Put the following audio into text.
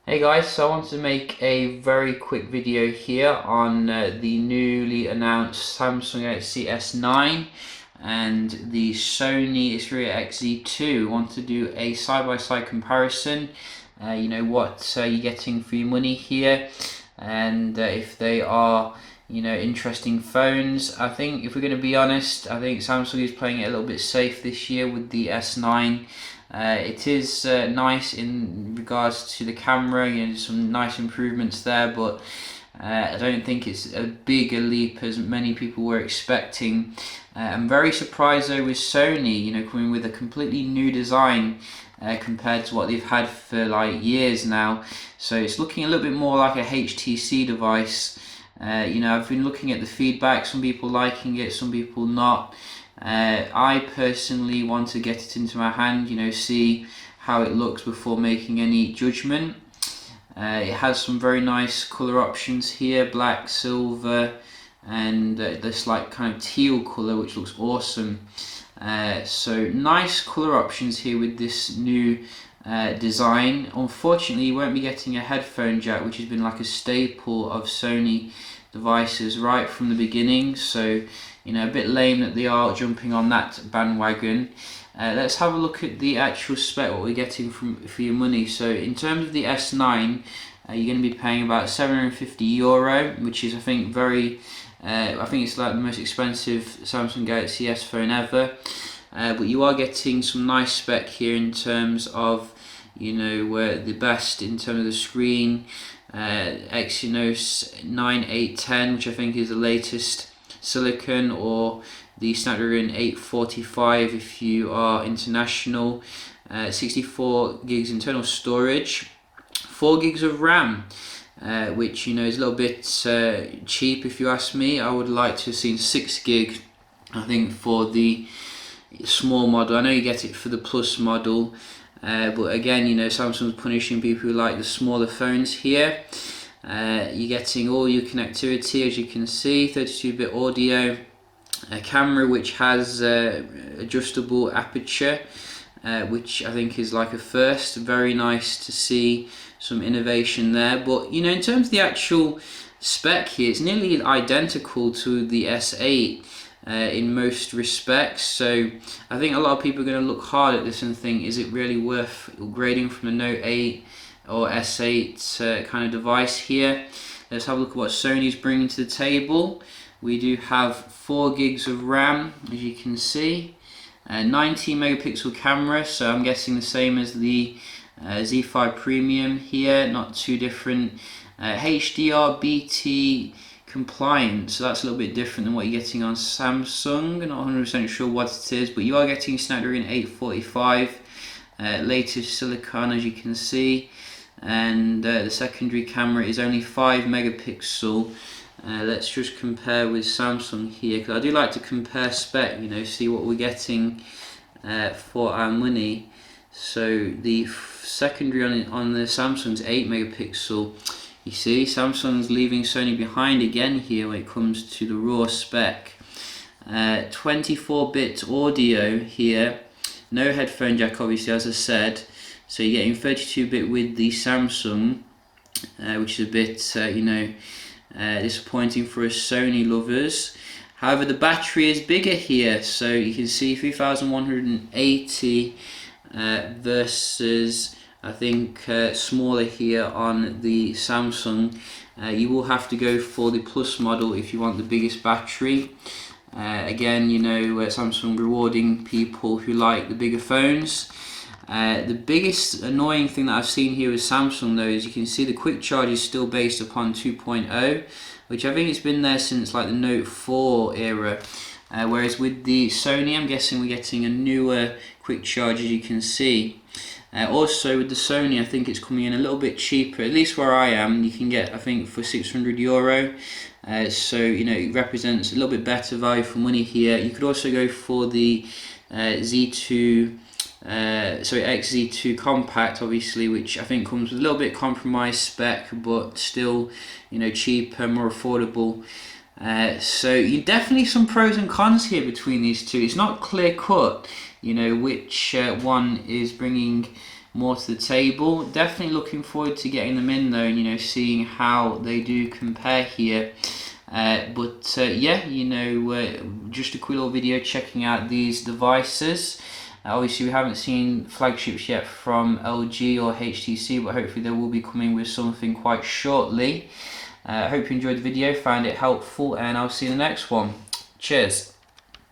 Hey guys, so I wanted to make a very quick video here on the newly announced Samsung Galaxy S9 and the Sony Xperia XZ2. I want to do a side-by-side comparison, what you're getting for your money here, and if they are interesting phones. I think if we're going to be honest, I think Samsung is playing it a little bit safe this year with the S9. It is nice in regards to the camera, some nice improvements there, but I don't think it's as big a leap as many people were expecting. I'm very surprised though with Sony, coming with a completely new design compared to what they've had for like years now. So it's looking a little bit more like a HTC device. I've been looking at the feedback, some people liking it, some people not. I personally want to get it into my hand, see how it looks before making any judgment. It has some very nice colour options here, black, silver, and this like kind of teal colour, which looks awesome. So nice colour options here with this new design. Unfortunately, you won't be getting a headphone jack, which has been like a staple of Sony devices right from the beginning. So a bit lame that they are jumping on that bandwagon. Let's have a look at the actual spec, what we're getting for your money. So in terms of the S9, you're going to be paying about €750, which is I think I think it's like the most expensive Samsung Galaxy S phone ever. But you are getting some nice spec here in terms of the best in terms of the screen. Exynos 9810, which I think is the latest silicon, or the Snapdragon 845 if you are international. 64 gigs internal storage, 4 gigs of RAM, which is a little bit cheap if you ask me. I would like to have seen 6 gig, I think, for the small model. I know you get it for the Plus model, but again, Samsung's punishing people who like the smaller phones here. You're getting all your connectivity, as you can see, 32-bit audio, a camera which has adjustable aperture, which I think is like a first. Very nice to see some innovation there. But in terms of the actual spec here, it's nearly identical to the S8 in most respects. So I think a lot of people are going to look hard at this and think, is it really worth upgrading from the Note 8 or S8 kind of device here? Let's have a look at what Sony's bringing to the table. We do have 4 gigs of RAM, as you can see, 19 megapixel camera, so I'm guessing the same as the Z5 Premium here, not too different. HDR BT compliant, so that's a little bit different than what you're getting on Samsung. Not 100% sure what it is, but you are getting Snapdragon 845, latest silicon, as you can see, and the secondary camera is only 5 megapixel. Let's just compare with Samsung here, because I do like to compare spec, see what we're getting for our money. So the secondary on the Samsung's 8 megapixel. You see, Samsung's leaving Sony behind again here when it comes to the raw spec. 24-bit audio here, no headphone jack obviously, as I said. So you're getting 32-bit with the Samsung, which is a bit disappointing for us Sony lovers. However, the battery is bigger here, so you can see 3180 versus I think smaller here on the Samsung. You will have to go for the Plus model if you want the biggest battery. Again, Samsung rewarding people who like the bigger phones. The biggest annoying thing that I've seen here with Samsung though is you can see the quick charge is still based upon 2.0, which I think it's been there since like the Note 4 era. Whereas with the Sony, I'm guessing we're getting a newer quick charge, as you can see. Also with the Sony, I think it's coming in a little bit cheaper, at least where I am. You can get, I think, for €600. So it represents a little bit better value for money here. You could also go for the XZ2 compact, obviously, which I think comes with a little bit compromised spec, but still cheaper, more affordable. So you definitely some pros and cons here between these two. It's not clear cut, which one is bringing more to the table. Definitely looking forward to getting them in though, and you know, seeing how they do compare here. Yeah, you know, just a quick little video checking out these devices. Obviously we haven't seen flagships yet from LG or HTC, but hopefully they will be coming with something quite shortly. Hope you enjoyed the video, found it helpful, and I'll see you in the next one. Cheers.